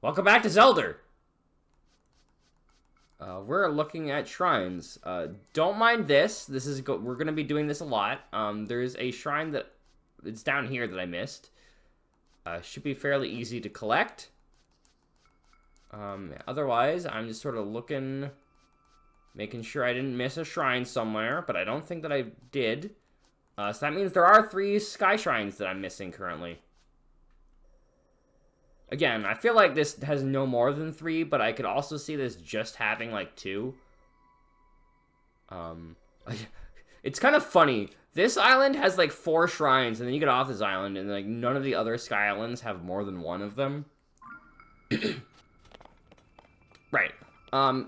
Welcome back to Zelda! We're looking at shrines. Don't mind this. We're gonna be doing this a lot. There's a shrine that it's down here that I missed. Should be fairly easy to collect. Otherwise, I'm just sort of looking, making sure I didn't miss a shrine somewhere, but I don't think that I did. So that means there are 3 sky shrines that I'm missing currently. Again, I feel like this has no more than 3, but I could also see this just having, like, 2. It's kind of funny. This island has, like, 4 shrines, and then you get off this island, and, like, none of the other sky islands have more than 1 of them. Right.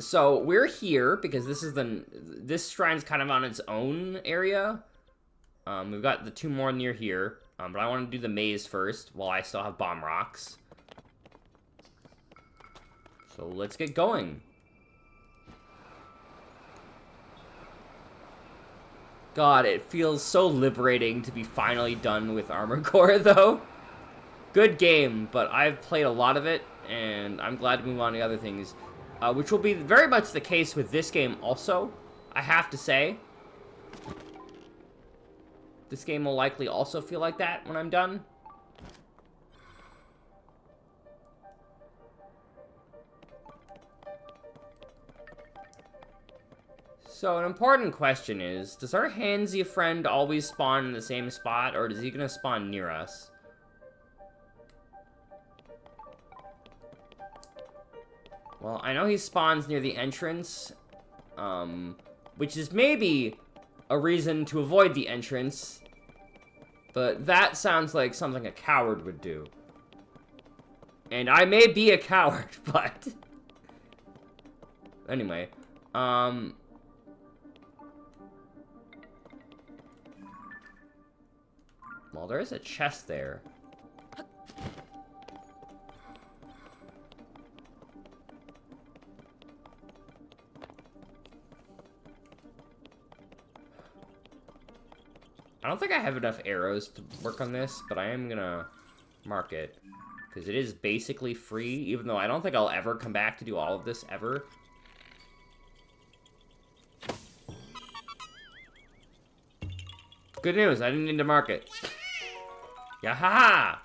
So we're here because this shrine's kind of on its own area. We've got the 2 more near here, but I want to do the maze first while I still have bomb rocks. So let's get going. God, it feels so liberating to be finally done with Armored Core, though. Good game, but I've played a lot of it, and I'm glad to move on to other things. Which will be very much the case with this game also, I have to say. This game will likely also feel like that when I'm done. So an important question is, does our handsy friend always spawn in the same spot, or is he gonna spawn near us? Well, I know he spawns near the entrance, which is maybe a reason to avoid the entrance, but that sounds like something a coward would do. And I may be a coward, but... Anyway, well, there is a chest there. I don't think I have enough arrows to work on this, but I am gonna mark it. Because it is basically free, even though I don't think I'll ever come back to do all of this, ever. Good news, I didn't need to mark it. Yahaha!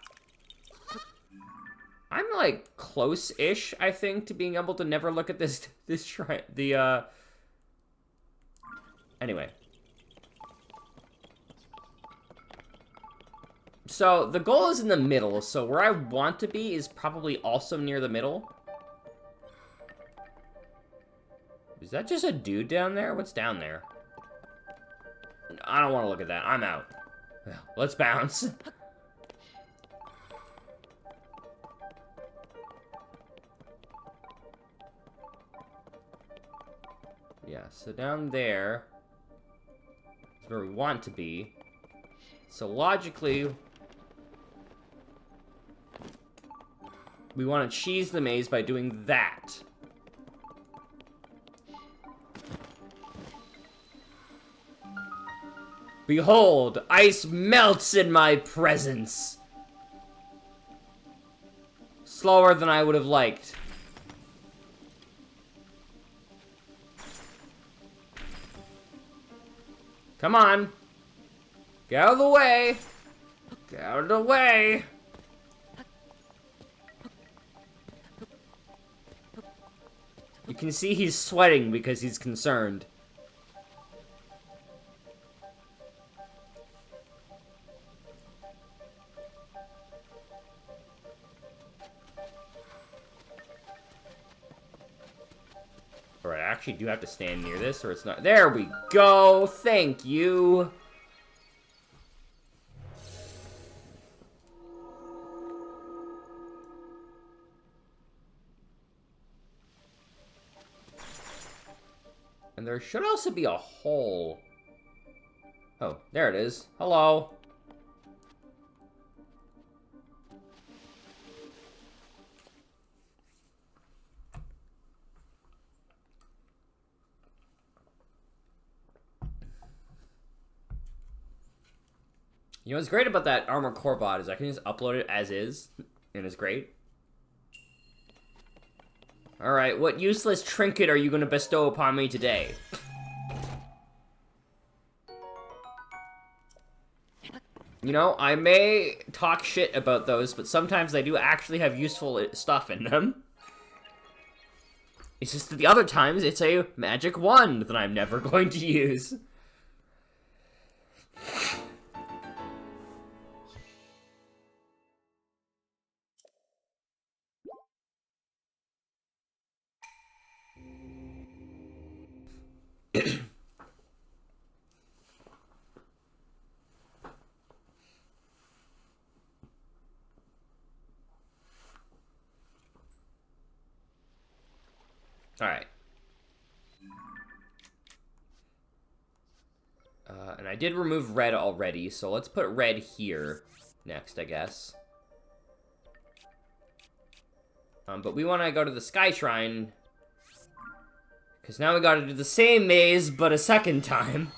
I'm, like, close-ish, I think, to being able to never look at this shrine, Anyway. So, the goal is in the middle, so where I want to be is probably also near the middle. Is that just a dude down there? What's down there? I don't want to look at that. I'm out. Let's bounce. Yeah, so down there is where we want to be. So logically, we want to cheese the maze by doing that. Behold, ice melts in my presence. Slower than I would have liked. Come on. Get out of the way. Get out of the way. You can see he's sweating because he's concerned. Alright, I actually do have to stand near this, or it's not. There we go! Thank you! And there should also be a hole. Oh, there it is. Hello. You know what's great about that Armored Core VOD is I can just upload it as is, and it's great. Alright, what useless trinket are you gonna bestow upon me today? You know, I may talk shit about those, but sometimes they do actually have useful stuff in them. It's just that the other times, it's a magic wand that I'm never going to use. Alright. And I did remove red already, so let's put red here next, I guess. But we want to go to the Sky Shrine, because now we gotta do the same maze, but a second time.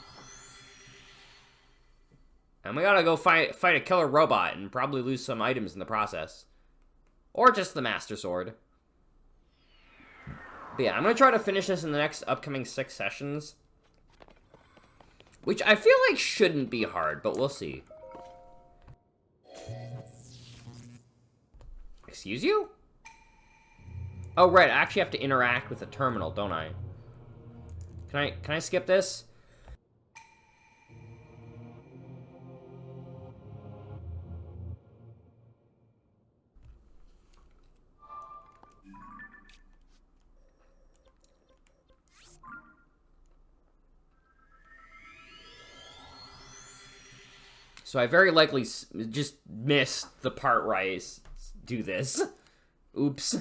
And we gotta go fight a killer robot and probably lose some items in the process. Or just the Master Sword. But yeah, I'm gonna try to finish this in the next upcoming 6 sessions. Which I feel like shouldn't be hard, but we'll see. Excuse you? Oh, right, I actually have to interact with the terminal, don't I? Can I skip this? So I very likely just missed the part where I do this. Oops.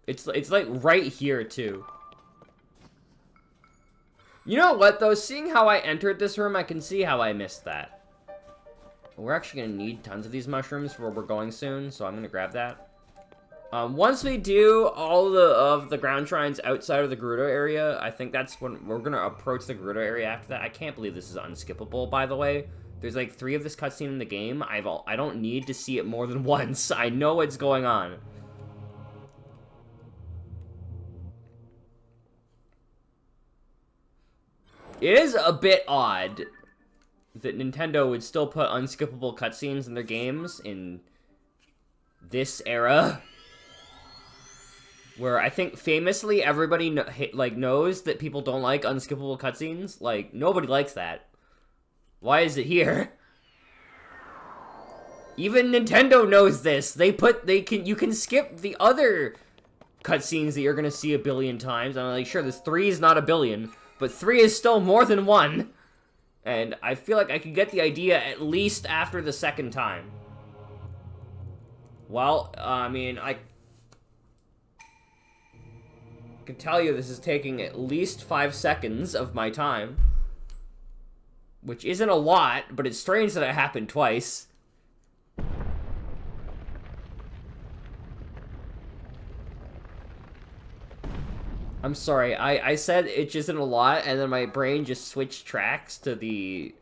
It's like right here too. You know what though? Seeing how I entered this room, I can see how I missed that. We're actually gonna need tons of these mushrooms for where we're going soon, so I'm gonna grab that. Once we do all of the ground shrines outside of the Gerudo area, I think that's when we're gonna approach the Gerudo area after that. I can't believe this is unskippable, by the way. There's like 3 of this cutscene in the game. I don't need to see it more than once. I know what's going on. It is a bit odd that Nintendo would still put unskippable cutscenes in their games in this era, where I think famously everybody knows that people don't like unskippable cutscenes. Like, nobody likes that. Why is it here? Even Nintendo knows this. You can skip the other cutscenes that you're gonna see a billion times. I'm like, sure, this 3 is not a billion, but 3 is still more than 1. And I feel like I could get the idea at least after the second time. Well, I mean, I can tell you this is taking at least 5 seconds of my time. Which isn't a lot, but it's strange that it happened twice. I'm sorry, I said it isn't a lot, and then my brain just switched tracks to the,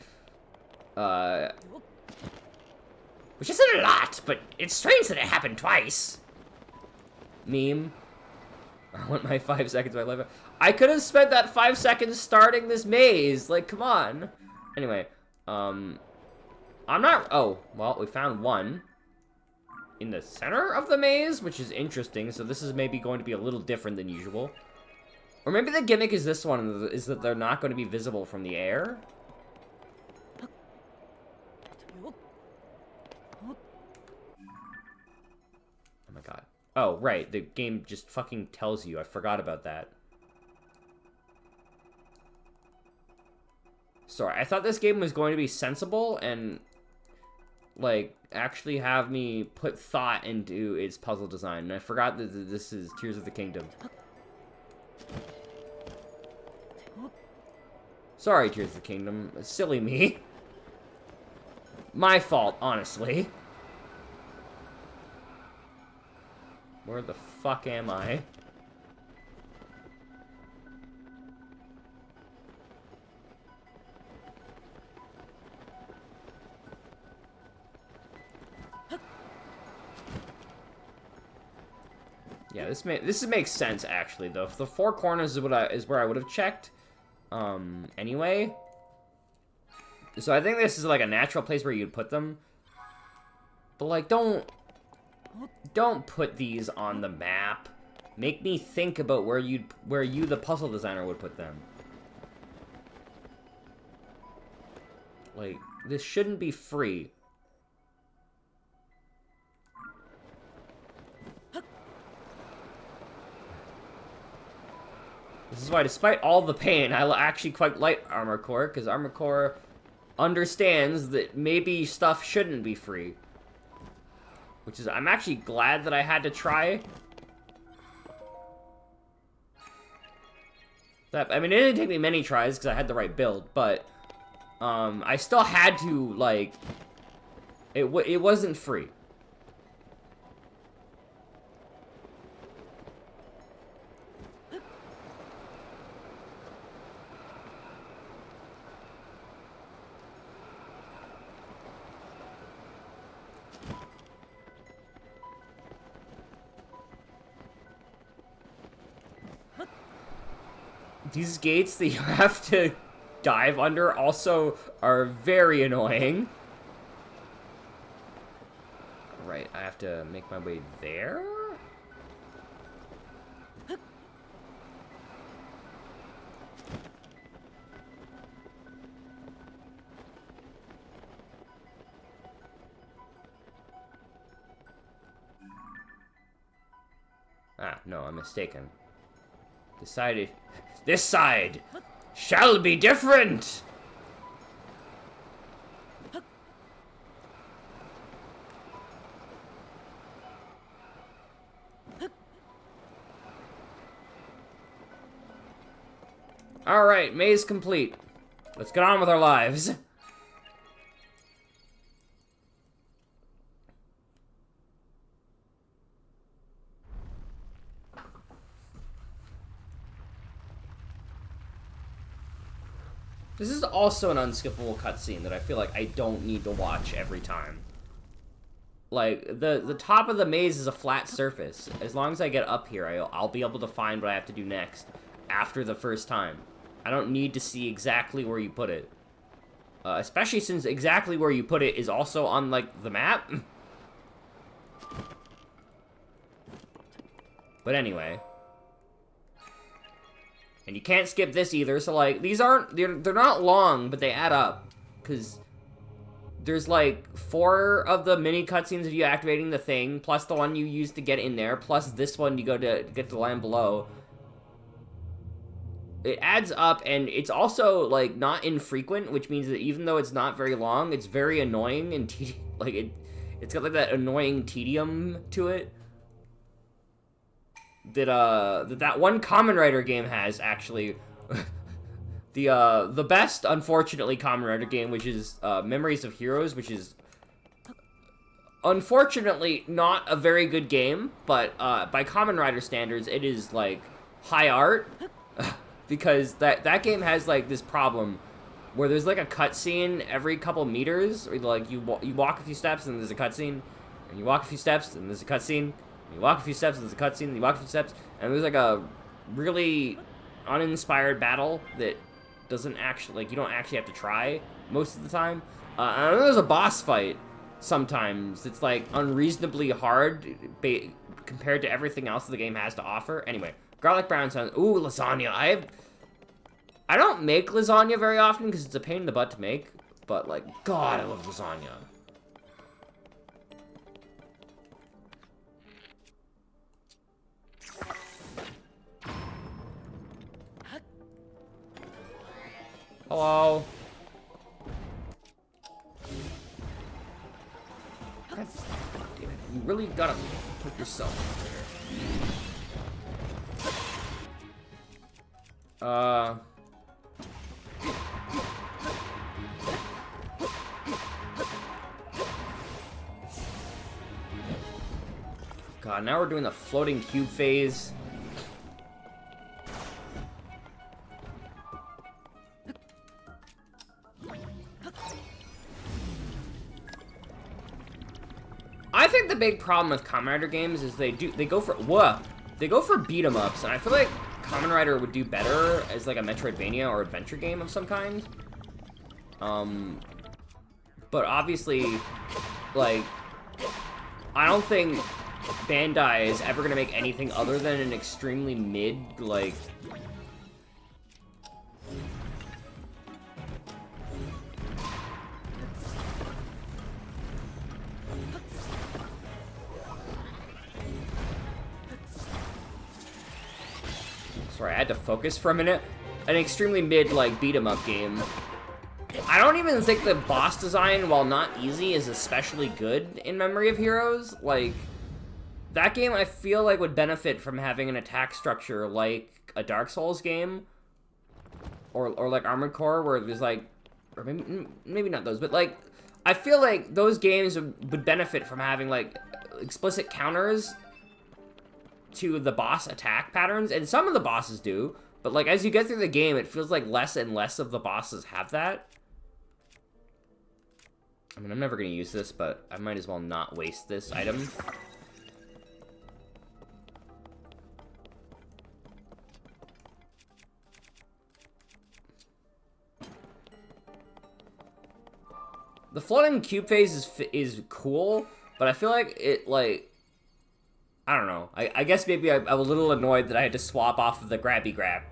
which isn't a lot, but it's strange that it happened twice. Meme. I want my 5 seconds of my life. I could have spent that 5 seconds starting this maze. Like, come on. Anyway, I'm not... Oh, well, we found one in the center of the maze, which is interesting. So this is maybe going to be a little different than usual. Or maybe the gimmick is this one, is that they're not going to be visible from the air. Oh my god. Oh, right, the game just fucking tells you. I forgot about that. Sorry, I thought this game was going to be sensible and, like, actually have me put thought into its puzzle design. And I forgot that this is Tears of the Kingdom. Sorry, Tears of the Kingdom. Silly me. My fault, honestly. Where the fuck am I? Yeah, this makes sense actually though. The four corners is where I would have checked. Anyway. So I think this is like a natural place where you'd put them. But like, don't put these on the map. Make me think about where you, the puzzle designer, would put them. Like, this shouldn't be free. This is why, despite all the pain, I actually quite like Armor Core, because Armor Core understands that maybe stuff shouldn't be free. Which is, I'm actually glad that I had to try. I mean, it didn't take me many tries because I had the right build, but I still had to, like, it wasn't free. These gates that you have to dive under also are very annoying. Right, I have to make my way there? Ah, no, I'm mistaken. Decided this side shall be different. All right, maze complete. Let's get on with our lives. This is also an unskippable cutscene that I feel like I don't need to watch every time. Like, the top of the maze is a flat surface. As long as I get up here, I'll be able to find what I have to do next after the first time. I don't need to see exactly where you put it. Especially since exactly where you put it is also on, like, the map. But anyway. And you can't skip this either, so, like, these aren't, they're not long, but they add up. Because there's, like, 4 of the mini cutscenes of you activating the thing, plus the one you use to get in there, plus this one you go to get to the land below. It adds up, and it's also, like, not infrequent, which means that even though it's not very long, it's very annoying and like, it's got, like, that annoying tedium to it. That one Kamen Rider game has, actually. The best, unfortunately, Kamen Rider game, which is Memories of Heroes, which is unfortunately not a very good game, but by Kamen Rider standards, it is, like, high art, because that game has, like, this problem where there's, like, a cutscene every couple meters, where, like, you walk a few steps and there's a cutscene, and you walk a few steps and there's a cutscene. You walk a few steps, and there's a cutscene, and you walk a few steps, and there's, like, a really uninspired battle that doesn't actually, like, you don't actually have to try most of the time. And then there's a boss fight sometimes. It's, like, unreasonably hard compared to everything else the game has to offer. Anyway, garlic brown sounds, ooh, lasagna. I don't make lasagna very often because it's a pain in the butt to make, but, like, God, I love lasagna. Hello. God damn it. You really gotta put yourself there. God, now we're doing the floating cube phase. I think the big problem with Kamen Rider games is they go for, whoa, they go for beat 'em ups, and I feel like Kamen Rider would do better as like a Metroidvania or adventure game of some kind. But obviously, like, I don't think Bandai is ever gonna make anything other than an extremely mid, like... Sorry, I had to focus for a minute. An extremely mid, like, beat-em-up game. I don't even think the boss design, while not easy, is especially good in Memory of Heroes. Like, that game I feel like would benefit from having an attack structure like a Dark Souls game. Or like Armored Core, where there's like... Or maybe not those, but like... I feel like those games would benefit from having, like, explicit counters to the boss attack patterns, and some of the bosses do, but like as you get through the game, it feels like less and less of the bosses have that. I mean, I'm never gonna use this, but I might as well not waste this item. The floating cube phase is cool, but I feel like it, like, I don't know. I guess maybe I'm a little annoyed that I had to swap off of the grabby grab.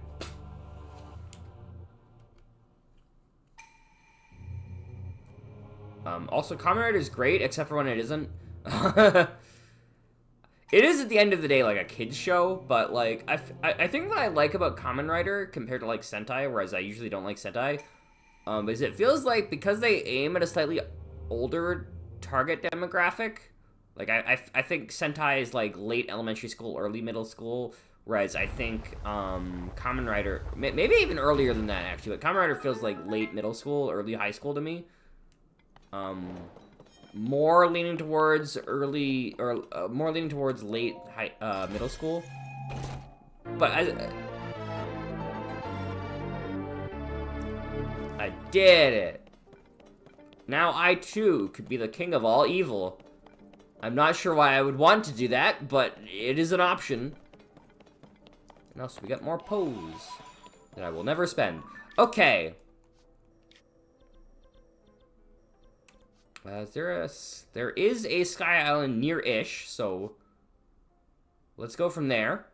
Also, Kamen Rider is great, except for when it isn't. It is, at the end of the day, like a kid's show, but, like, I think what I like about Kamen Rider compared to, like, Sentai, whereas I usually don't like Sentai, is it feels like because they aim at a slightly older target demographic, like, I think Sentai is, like, late elementary school, early middle school, whereas I think, Kamen Rider, maybe even earlier than that, actually, but Kamen Rider feels like late middle school, early high school to me. More leaning towards early, or, more leaning towards late middle school. But I did it! Now I, too, could be the king of all evil. I'm not sure why I would want to do that, but it is an option. And also, we got more pose that I will never spend. Okay. There is a Sky Island near-ish, so let's go from there.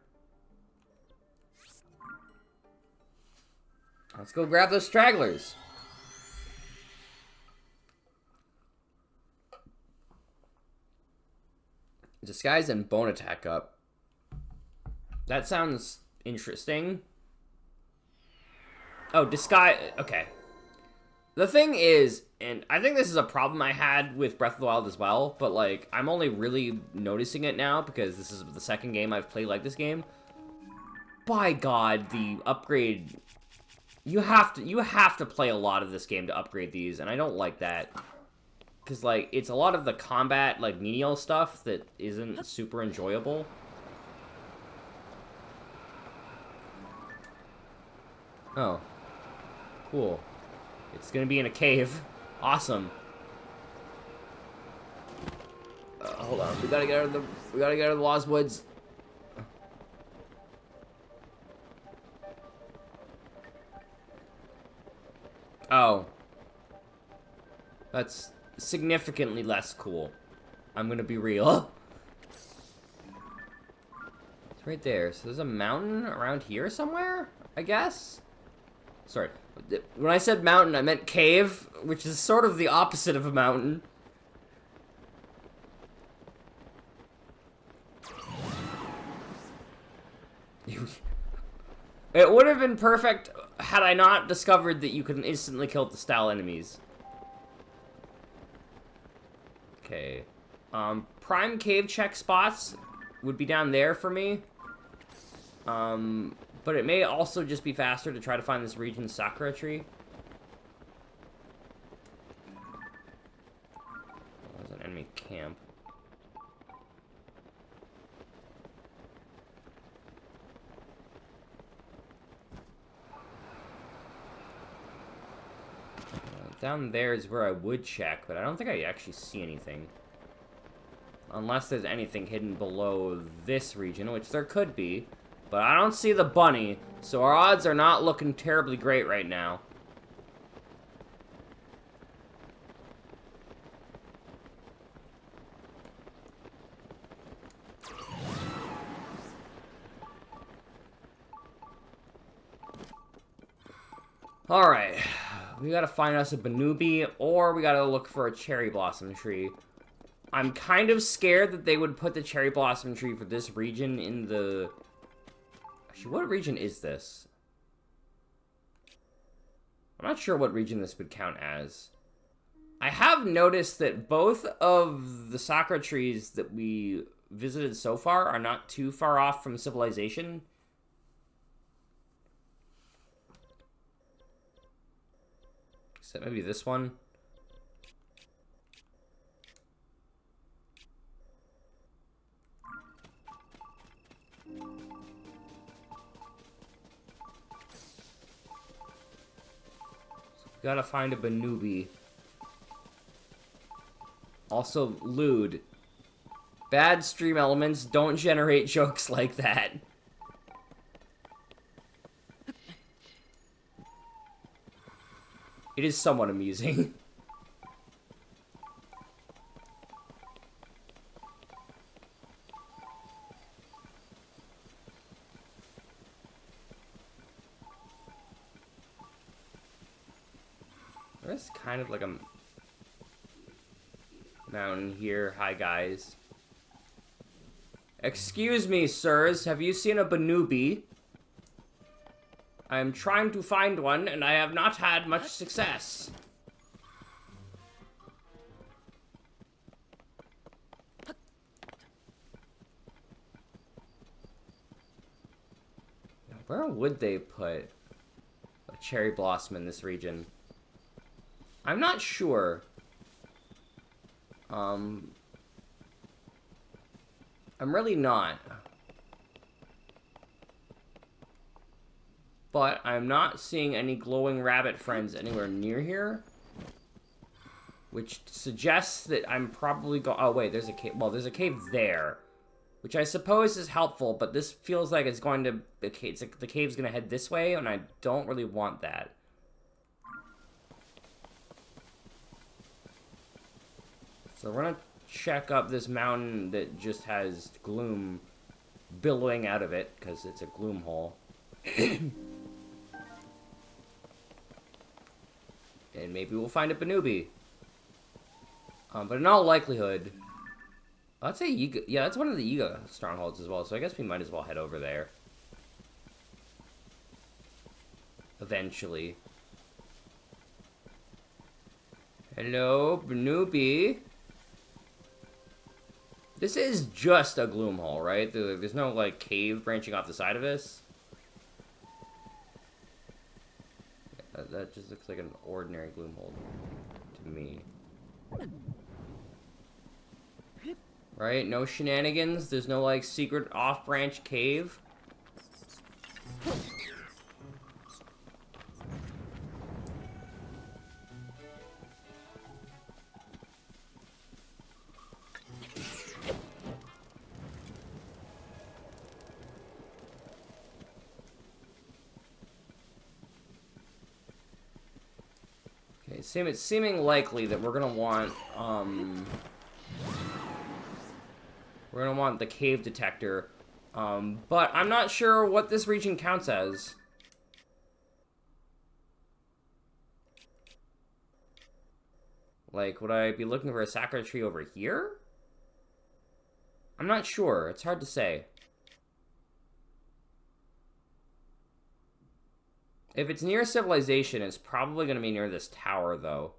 Let's go grab those stragglers. Disguise and bone attack up. That sounds interesting. Oh, disguise. Okay. The thing is, and I think this is a problem I had with Breath of the Wild as well, but, like, I'm only really noticing it now because this is the second game I've played like this game. By God, the upgrade... You have to play a lot of this game to upgrade these, and I don't like that. Because, like, it's a lot of the combat, like, menial stuff that isn't super enjoyable. Oh. Cool. It's gonna be in a cave. Awesome. Hold on. We gotta get out of the Lost Woods. Oh. That's significantly less cool. I'm gonna be real. It's right there. So there's a mountain around here somewhere, I guess? Sorry. When I said mountain, I meant cave, which is sort of the opposite of a mountain. It would have been perfect had I not discovered that you could instantly kill the style enemies. Okay. Prime cave check spots would be down there for me. But it may also just be faster to try to find this region's Sakura tree. There's an enemy camp. Down there is where I would check, but I don't think I actually see anything. Unless there's anything hidden below this region, which there could be. But I don't see the bunny, so our odds are not looking terribly great right now. Alright, we gotta find us a Banubi, or we gotta look for a cherry blossom tree. I'm kind of scared that they would put the cherry blossom tree for this region in the... Actually, what region is this? I'm not sure what region this would count as. I have noticed that both of the sakura trees that we visited so far are not too far off from civilization. Except maybe this one. Gotta find a Banubi. Also, lewd. Bad stream elements don't generate jokes like that. It is somewhat amusing. There's kind of like a mountain here. Hi, guys. Excuse me, sirs. Have you seen a Banubi? I am trying to find one, and I have not had much success. Where would they put a cherry blossom in this region? I'm not sure. I'm really not. But I'm not seeing any glowing rabbit friends anywhere near here. Which suggests that I'm probably oh wait, there's a cave. Well, there's a cave there. Which I suppose is helpful, but this feels like it's going to... the cave's going to head this way, and I don't really want that. So we're going to check up this mountain that just has gloom billowing out of it, because it's a gloom hole. And maybe we'll find a Banubi. But in all likelihood... I'd say Yiga... Yeah, that's one of the Yiga strongholds as well, so I guess we might as well head over there. Eventually. Hello, Banubi. This is just a gloom hole, right? There's no, like, cave branching off the side of this. Yeah, that just looks like an ordinary gloom hole to me. Right? No shenanigans? There's no, like, secret off-branch cave? Okay, it's seeming likely that we're gonna want, we're gonna want the cave detector, but I'm not sure what this region counts as. Like, would I be looking for a sakura tree over here? I'm not sure. It's hard to say. If it's near civilization, it's probably gonna be near this tower, though.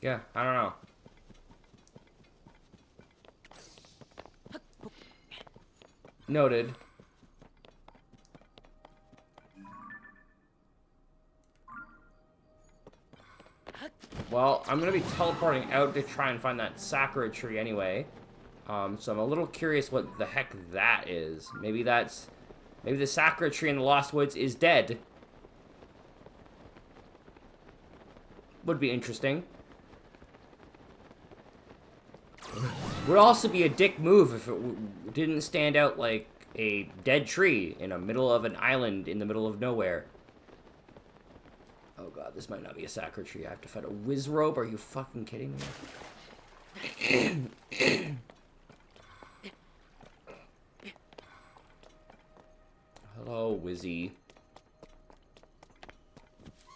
Yeah, I don't know. Noted. Well, I'm gonna be teleporting out to try and find that sakura tree anyway. So I'm a little curious what the heck that is. Maybe that's... Maybe the Sakura tree in the Lost Woods is dead. Would be interesting. Would also be a dick move if it didn't stand out like a dead tree in the middle of an island in the middle of nowhere. Oh god, this might not be a Sakura tree. I have to fight a Wizrobe? Are you fucking kidding me? Hello, Wizzy.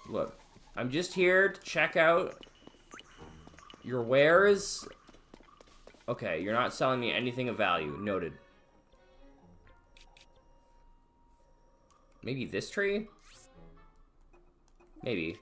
Look, I'm just here to check out your wares. Okay, you're not selling me anything of value. Noted. Maybe this tree? Maybe.